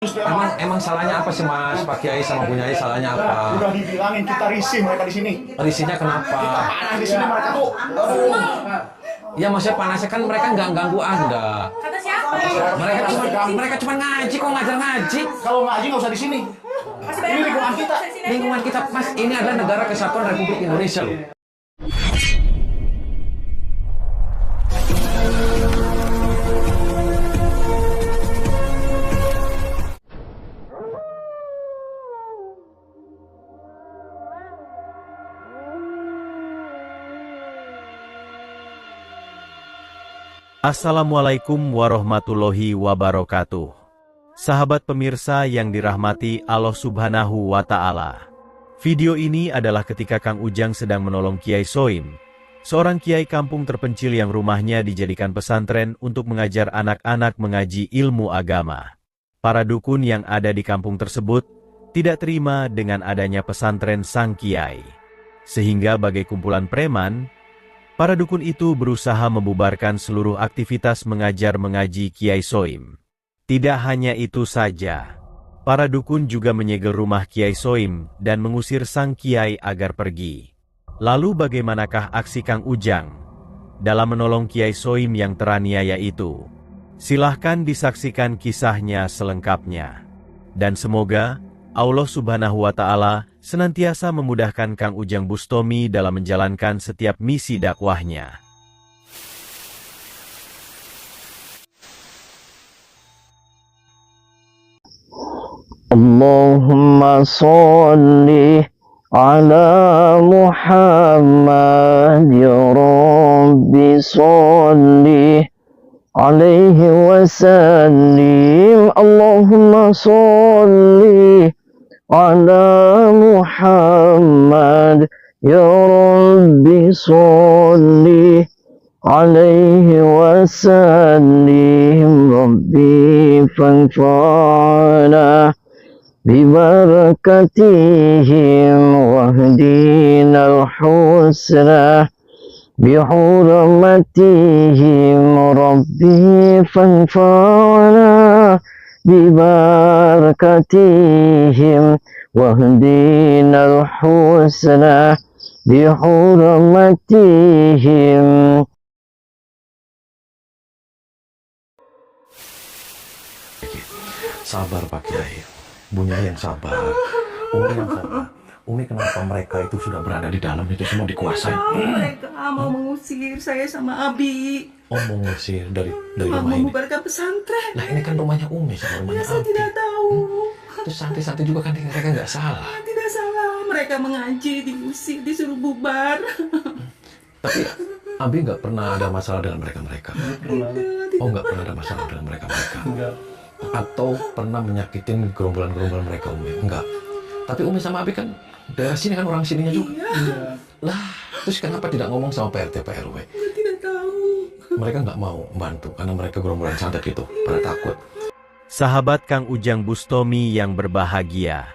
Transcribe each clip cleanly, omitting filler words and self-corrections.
Emang salahnya apa sih Mas? Pak Kiai sama Bu Nyai salahnya apa? Udah dibilangin kita risih mereka di sini. Risihnya kenapa? Panas di sini mereka tuh. Aduh. Ya maksudnya panasnya kan mereka nggak ganggu Anda. Kata siapa? Mereka cuma ngaji kok, ngajar ngaji. Kalau ngaji nggak usah di sini. Ini lingkungan kita. Lingkungan kita Mas, ini adalah negara kesatuan Republik Indonesia loh. Assalamualaikum warahmatullahi wabarakatuh. Sahabat pemirsa yang dirahmati Allah Subhanahu wa Ta'ala. Video ini adalah ketika Kang Ujang sedang menolong Kiai Soim, seorang kiai kampung terpencil yang rumahnya dijadikan pesantren untuk mengajar anak-anak mengaji ilmu agama. Para dukun yang ada di kampung tersebut tidak terima dengan adanya pesantren sang kiai. Sehingga bagai kumpulan preman, para dukun itu berusaha membubarkan seluruh aktivitas mengajar mengaji Kiai Soim. Tidak hanya itu saja, para dukun juga menyegel rumah Kiai Soim dan mengusir sang Kiai agar pergi. Lalu bagaimanakah aksi Kang Ujang dalam menolong Kiai Soim yang teraniaya itu? Silahkan disaksikan kisahnya selengkapnya. Dan semoga Allah Subhanahu wa Ta'ala senantiasa memudahkan Kang Ujang Bustomi dalam menjalankan setiap misi dakwahnya. Allahumma sholli ala Muhammad ya Rabbi sholli alaihi wasallim. Allahumma sholli ala Muhammad ya Rabbi sholli alaihi wasallim. Rabbi fanfa'na bibarakatihim wahdina al-husna bihurmatihim. Rabbi fanfa'na bibarakatihim wahdina al-husna bihurmatihim. Sabar Pak Kiai, Bu Nyai yang sabar, Umi yang sabar. Umi kenapa mereka itu sudah berada di dalam itu semua dikuasai? Mereka mau mengusir saya sama Abi. Oh mau ngusir dari Mau rumah ini? membubarkan pesantren. Lah ini kan rumahnya Umi sama rumahnya Saya Abi. tidak tahu. Terus santai-santai juga kan mereka nggak salah. Tidak salah. Mereka mengaji, diusir, disuruh bubar. Tapi Abi nggak pernah ada masalah dengan mereka-mereka. Tidak. Oh nggak pernah ada masalah dengan mereka-mereka. Atau pernah menyakitin gerombolan-gerombolan mereka Umi? Enggak. Tapi Umi sama Abi kan daerah sini kan orang sininya juga. Iya. Lah, terus kenapa tidak ngomong sama PRT PRW? Saya tidak tahu. Mereka nggak mau bantu karena mereka gerombolan santet gitu, pada takut. Sahabat Kang Ujang Bustomi yang berbahagia.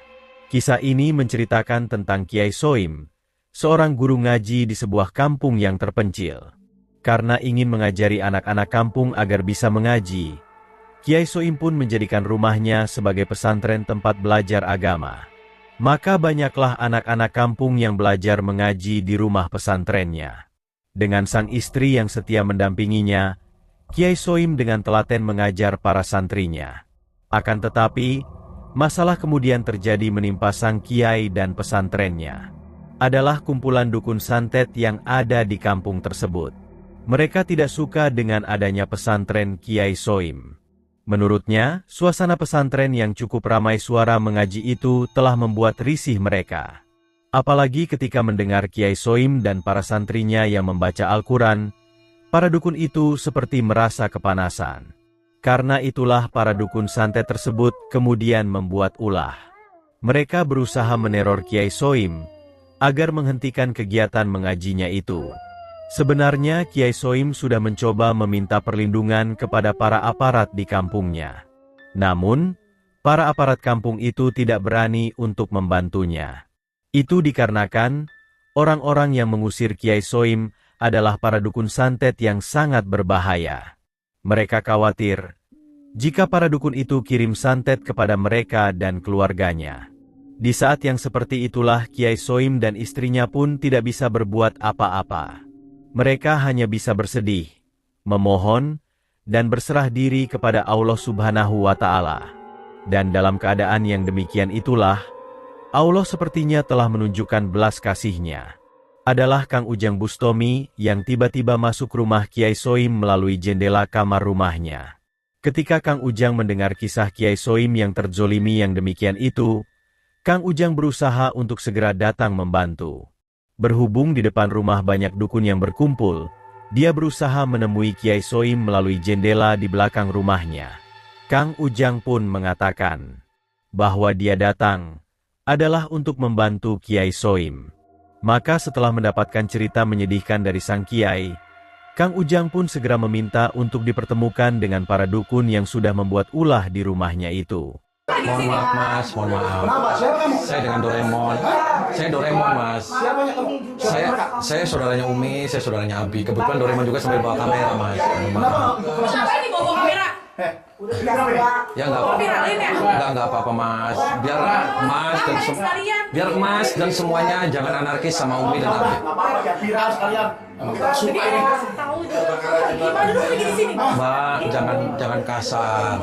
Kisah ini menceritakan tentang Kiai Soim, seorang guru ngaji di sebuah kampung yang terpencil. Karena ingin mengajari anak-anak kampung agar bisa mengaji, Kiai Soim pun menjadikan rumahnya sebagai pesantren tempat belajar agama. Maka banyaklah anak-anak kampung yang belajar mengaji di rumah pesantrennya. Dengan sang istri yang setia mendampinginya, Kiai Soim dengan telaten mengajar para santrinya. Akan tetapi, masalah kemudian terjadi menimpa sang kiai dan pesantrennya. Adalah kumpulan dukun santet yang ada di kampung tersebut. Mereka tidak suka dengan adanya pesantren Kiai Soim. Menurutnya, suasana pesantren yang cukup ramai suara mengaji itu telah membuat risih mereka. Apalagi ketika mendengar Kiai Soim dan para santrinya yang membaca Al-Quran, para dukun itu seperti merasa kepanasan. Karena itulah para dukun santet tersebut kemudian membuat ulah. Mereka berusaha meneror Kiai Soim agar menghentikan kegiatan mengajinya itu. Sebenarnya Kiai Soim sudah mencoba meminta perlindungan kepada para aparat di kampungnya. Namun, para aparat kampung itu tidak berani untuk membantunya. Itu dikarenakan, orang-orang yang mengusir Kiai Soim adalah para dukun santet yang sangat berbahaya. Mereka khawatir, jika para dukun itu kirim santet kepada mereka dan keluarganya. Di saat yang seperti itulah Kiai Soim dan istrinya pun tidak bisa berbuat apa-apa. Mereka hanya bisa bersedih, memohon, dan berserah diri kepada Allah Subhanahu wa Ta'ala. Dan dalam keadaan yang demikian itulah, Allah sepertinya telah menunjukkan belas kasih-Nya. Adalah Kang Ujang Bustomi yang tiba-tiba masuk rumah Kiai Soim melalui jendela kamar rumahnya. Ketika Kang Ujang mendengar kisah Kiai Soim yang terzolimi yang demikian itu, Kang Ujang berusaha untuk segera datang membantu. Berhubung di depan rumah banyak dukun yang berkumpul, dia berusaha menemui Kiai Soim melalui jendela di belakang rumahnya. Kang Ujang pun mengatakan bahwa dia datang adalah untuk membantu Kiai Soim. Maka setelah mendapatkan cerita menyedihkan dari sang Kiai, Kang Ujang pun segera meminta untuk dipertemukan dengan para dukun yang sudah membuat ulah di rumahnya itu. Mohon maaf mas, mohon maaf. Kenapa? Siapa kamu? Saya dengan Doraemon. Saya Doraemon mas. Siapanya kamu? Saya saudaranya Umi, saya saudaranya Abi. Kebetulan Doraemon juga sambil bawa kamera mas. Mohon maaf. Kenapa ini bawa kamera? Kenapa ini? Ya nggak Viralin ya? nggak apa-apa mas. Biar mas dan semuanya jangan anarkis sama Umi dan Abi. Apa-apa ya, viral sekalian. Emang kita Jadi suka ini. kalau tahu juga gimana dulu lagi di sini? Mbak, jangan kasar.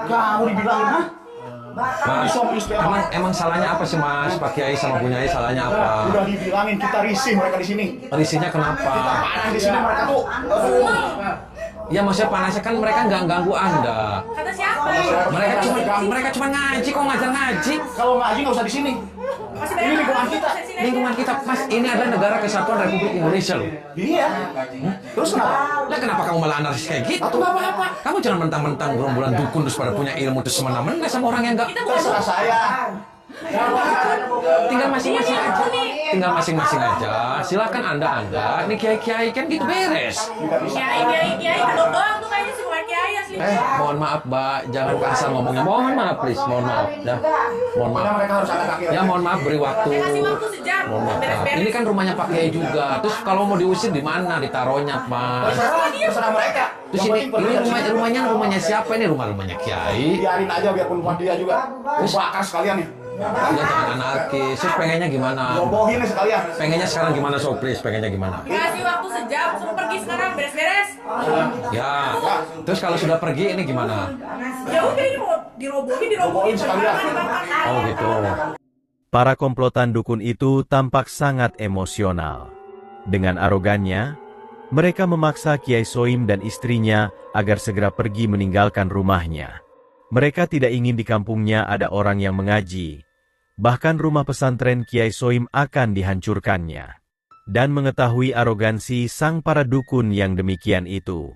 Kamu dibilangin, hah? Mas, emang salahnya apa sih mas? Pak Kiai sama Bu Nyai salahnya apa? Udah dibilangin kita risih mereka di sini. Risihnya kenapa? Panas di sini mereka tuh. Aduh. Ya maksudnya panasnya kan mereka nggak ganggu Anda. Kata siapa? Mereka cuma ngaji kok, ngajar ngaji. Kalau ngaji nggak usah di sini. Ini lingkungan kita. Lingkungan kita, Mas, ini adalah negara kesatuan Republik Indonesia loh. Iya. Terus kenapa? Lah kenapa kamu malah anarkis kayak gitu? Atau nggak apa-apa? Kamu jangan mentang-mentang gerombolan dukun terus pada punya ilmu terus semena-mena sama orang yang nggak. Terserah saya. Tinggal masing-masing aja. Tinggal masing-masing aja. Silakan Anda. Ini kiai-kiai kan gitu beres. Kiai kedok doang tuh kayaknya semua kiai asli. Mohon maaf, Mbak. Jangan kasar ngomongnya. Mohon maaf, please. Mohon maaf. Ya. Mohon Pokoknya maaf. mereka harus angkat kaki. Ya, mohon maaf beri waktu. Saya kasih waktu sejam. Mohon maaf. Beres-beres. Ini kan rumahnya Pak Kiai juga. Terus kalau mau diusir di mana? Ditaruhnya, Mas. Terserah mereka. Terus rumahnya siapa ini? Rumahnya Kiai. Biarin aja biarpun rumah dia juga. Terus bakar sekalian ya. Ya jangan anarkis. Terus pengennya gimana? Robohin nih sekalian. Pengennya sekarang gimana, so please? Pengennya gimana? Kasih waktu sejam, suruh pergi sekarang beres-beres. Ya. Terus kalau sudah pergi ini gimana? Ya udah ini mau dirobohin sekalian. dibakar. Oh gitu. Para komplotan dukun itu tampak sangat emosional. Dengan arogannya, mereka memaksa Kiai Soim dan istrinya agar segera pergi meninggalkan rumahnya. Mereka tidak ingin di kampungnya ada orang yang mengaji. Bahkan rumah pesantren Kiai Soim akan dihancurkannya. Dan mengetahui arogansi sang para dukun yang demikian itu,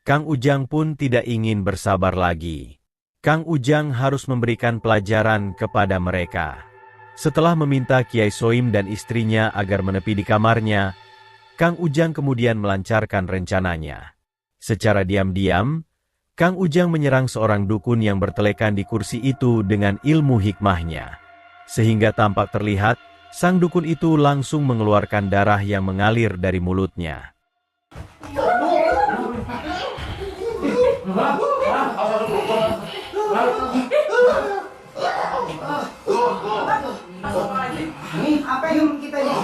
Kang Ujang pun tidak ingin bersabar lagi. Kang Ujang harus memberikan pelajaran kepada mereka. Setelah meminta Kiai Soim dan istrinya agar menepi di kamarnya, Kang Ujang kemudian melancarkan rencananya. Secara diam-diam, Kang Ujang menyerang seorang dukun yang bertelekan di kursi itu dengan ilmu hikmahnya. Sehingga tampak terlihat, sang dukun itu langsung mengeluarkan darah yang mengalir dari mulutnya. Apa yang kita ini?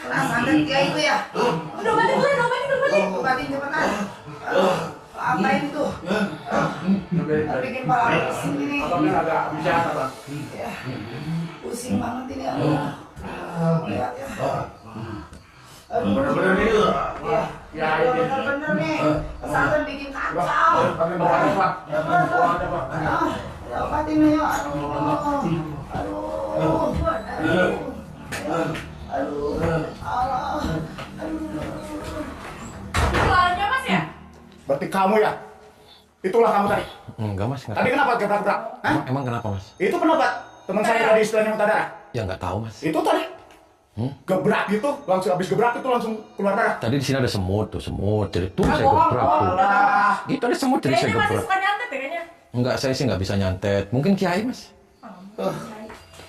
Santet dia itu ya? Udah obatin. Obatin cepetan. Apain itu? Bikin kepala pusing ini. Ya, pusing banget ini. Lihat ya. Bener-bener nih. Ya, bener-bener nih. Pesantren bikin kacau. Obatin ya. Aduh, Allah. Keluarnya Mas ya? Berarti kamu ya? Itulah kamu tadi. Enggak, Mas. Tadi kenapa gebrak-gebrak? Hah? Emang kenapa, Mas? Itu kenapa? Teman saya tadi istilahnya muntah darah. Ya nggak tahu, Mas. Itu tadi. Gebrak gitu, langsung habis gebrak itu langsung keluar darah. Tadi di sini ada semut tuh, semut. Jadi tuh saya gebrak tuh. Gitu ada semut jadi saya Kayaknya masih gebrak. suka nyantet ya kayaknya. Enggak, saya sih nggak bisa nyantet. Mungkin Kiai, Mas.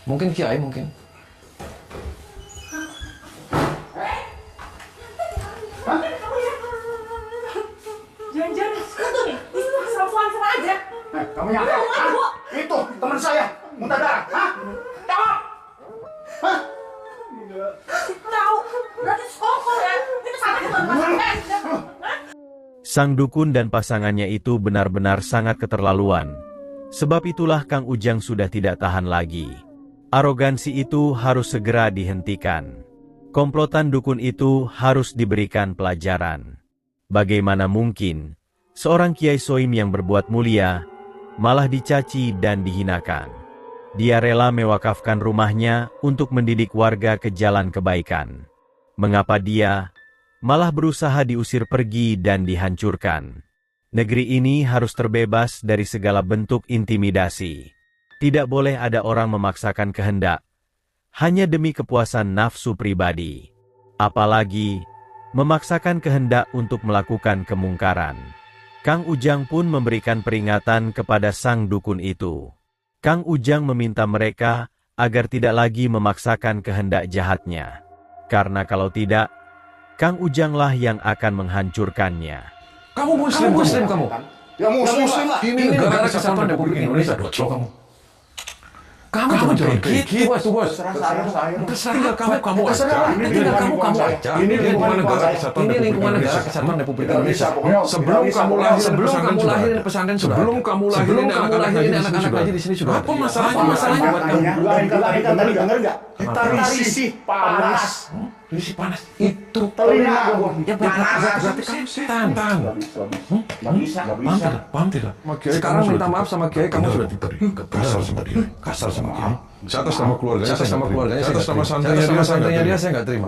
Mungkin Kiai, mungkin. Jangan-jangan Kamu nyangka? Hah? Itu teman saya muntah darah. Hah? Jawab. Hah? Tahu, berarti sekongkol ya. Itu sama dengan pasangan. Sang dukun dan pasangannya itu benar-benar sangat keterlaluan. Sebab itulah Kang Ujang sudah tidak tahan lagi. Arogansi itu harus segera dihentikan. Komplotan dukun itu harus diberikan pelajaran. Bagaimana mungkin seorang Kiai Soim yang berbuat mulia malah dicaci dan dihinakan? Dia rela mewakafkan rumahnya untuk mendidik warga ke jalan kebaikan. Mengapa dia malah berusaha diusir pergi dan dihancurkan? Negeri ini harus terbebas dari segala bentuk intimidasi. Tidak boleh ada orang memaksakan kehendak hanya demi kepuasan nafsu pribadi. Apalagi memaksakan kehendak untuk melakukan kemungkaran. Kang Ujang pun memberikan peringatan kepada sang dukun itu. Kang Ujang meminta mereka agar tidak lagi memaksakan kehendak jahatnya. Karena kalau tidak, Kang Ujanglah yang akan menghancurkannya. Kamu muslim kamu. Ya muslim lah. Ini negara kesatuan Republik Indonesia, doclo kamu. Kamu jangan kayak gitu, bos. Terserah kamu aja. Ini lingkungan negara kesatuan Republik Indonesia. Sebelum kamu lahir ini pesantren sudah. Sebelum kamu lahir ini anak-anak ngaji di sini sudah. Apa masalahnya buat kamu? Dengar nggak? Kita risih panas. Risih panas itu Telinga gua. ya berarti kamu setan. Nggak bisa. Paham tidak? Sekarang minta maaf sama Kiai, kamu sudah diberi. Kasar sama Kiai. Saya atas nama keluarganya, Saya atas nama keluarganya, saya atas nama saya santrinya dia saya nggak terima.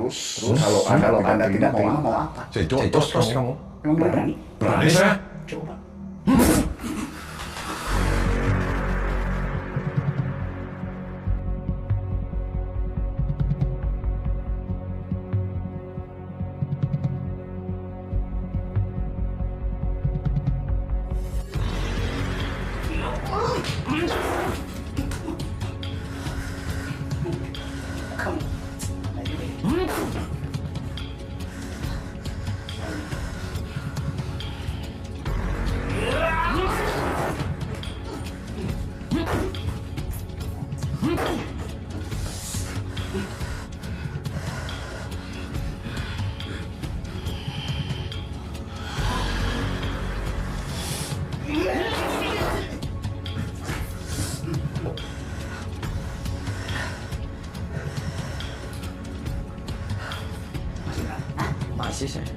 Kalau anda tidak terima mau apa? Saya Jos jotos kamu. Emang berani? Berani saya? Coba. Masih saya.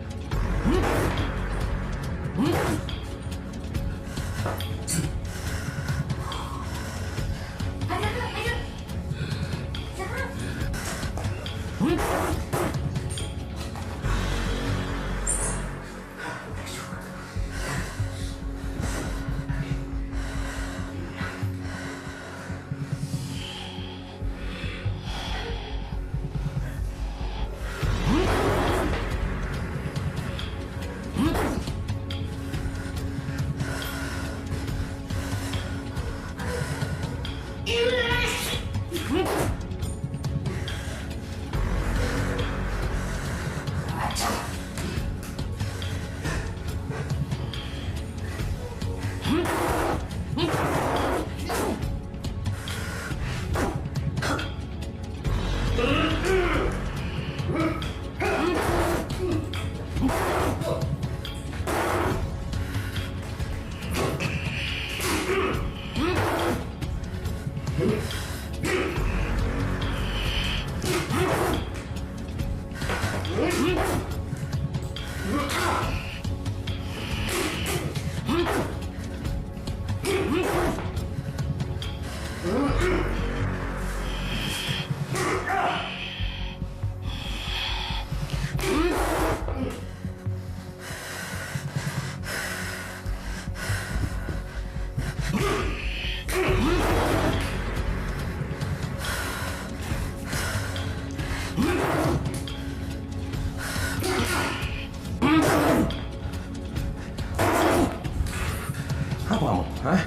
Apa kamu? Hah?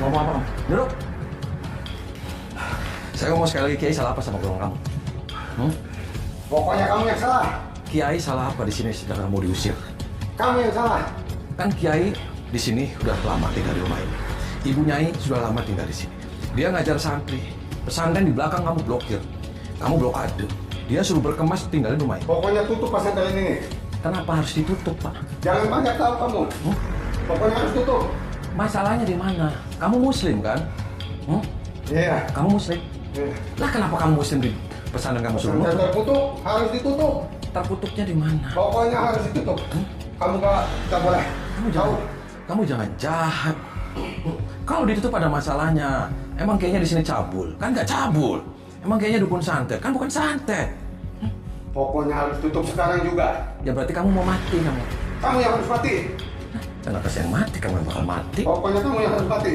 Mau apa kamu? Duduk. Saya ngomong sekali lagi, Kiai salah apa sama golongan kamu? Pokoknya kamu yang salah. Kiai salah apa di sini sedang kamu diusir? Kamu yang salah. Kan Kiai di sini udah lama tinggal di rumah ini. Ibu Nyai sudah lama tinggal di sini. Dia ngajar santri. Pesantren di belakang kamu blokir. Kamu blokade. Dia suruh berkemas tinggalin rumah ini. Pokoknya tutup pesantren ini. Kenapa harus ditutup, Pak? Jangan banyak tahu kamu. Pokoknya harus tutup. Masalahnya di mana? Kamu Muslim kan? Iya. Kamu Muslim? Iya. Lah kenapa kamu Muslim di pesantren kamu suruh Pesantren nutup? tertutup, harus ditutup. Terkutuknya di mana? Pokoknya harus ditutup. Kamu nggak boleh. Kamu jangan jahat. Kalau ditutup ada masalahnya. Emang kayaknya di sini cabul, kan nggak cabul. Emang kayaknya dukun santet, kan bukan santet. Pokoknya harus tutup sekarang juga. Ya berarti kamu mau mati kamu. Kamu yang harus mati. Kenapa saya mati? Kamu yang bakal mati. Pokoknya kamu yang harus mati.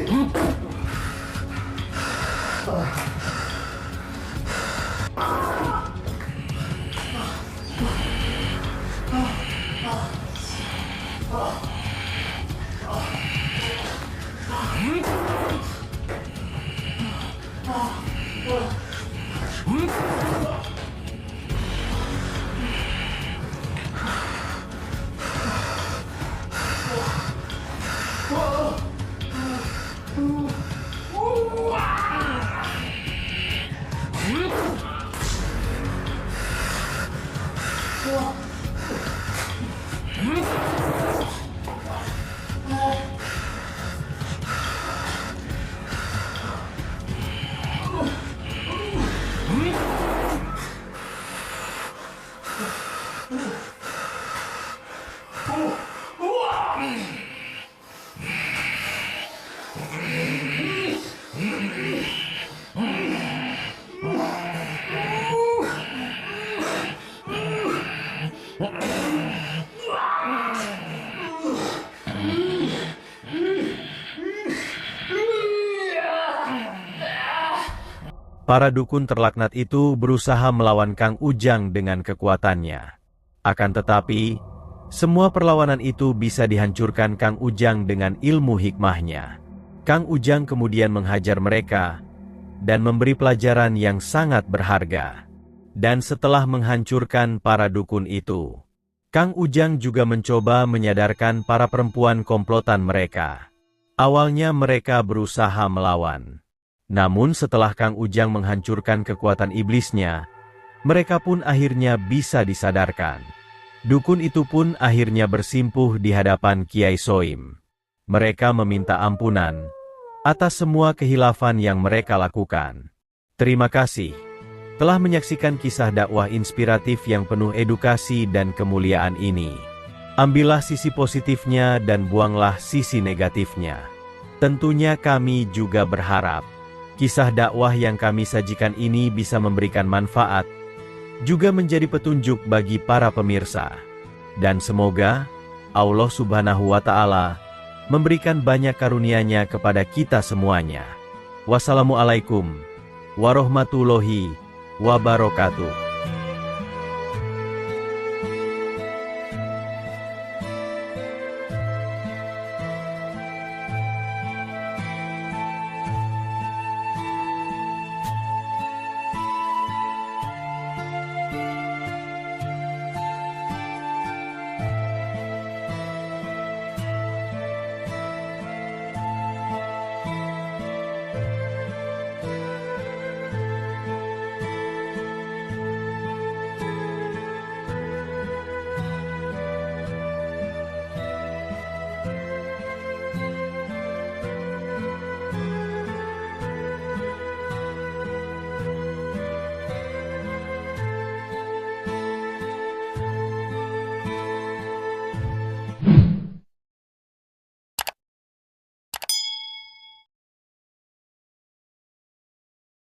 Para dukun terlaknat itu berusaha melawan Kang Ujang dengan kekuatannya. Akan tetapi, semua perlawanan itu bisa dihancurkan Kang Ujang dengan ilmu hikmahnya. Kang Ujang kemudian menghajar mereka dan memberi pelajaran yang sangat berharga. Dan setelah menghancurkan para dukun itu, Kang Ujang juga mencoba menyadarkan para perempuan komplotan mereka. Awalnya mereka berusaha melawan. Namun setelah Kang Ujang menghancurkan kekuatan iblisnya, mereka pun akhirnya bisa disadarkan. Dukun itu pun akhirnya bersimpuh di hadapan Kiai Soim. Mereka meminta ampunan atas semua kehilafan yang mereka lakukan. Terima kasih telah menyaksikan kisah dakwah inspiratif yang penuh edukasi dan kemuliaan ini. Ambillah sisi positifnya dan buanglah sisi negatifnya. Tentunya kami juga berharap kisah dakwah yang kami sajikan ini bisa memberikan manfaat, juga menjadi petunjuk bagi para pemirsa. Dan semoga Allah Subhanahu wa Ta'ala memberikan banyak karunia-Nya kepada kita semuanya. Wassalamualaikum warahmatullahi wabarakatuh.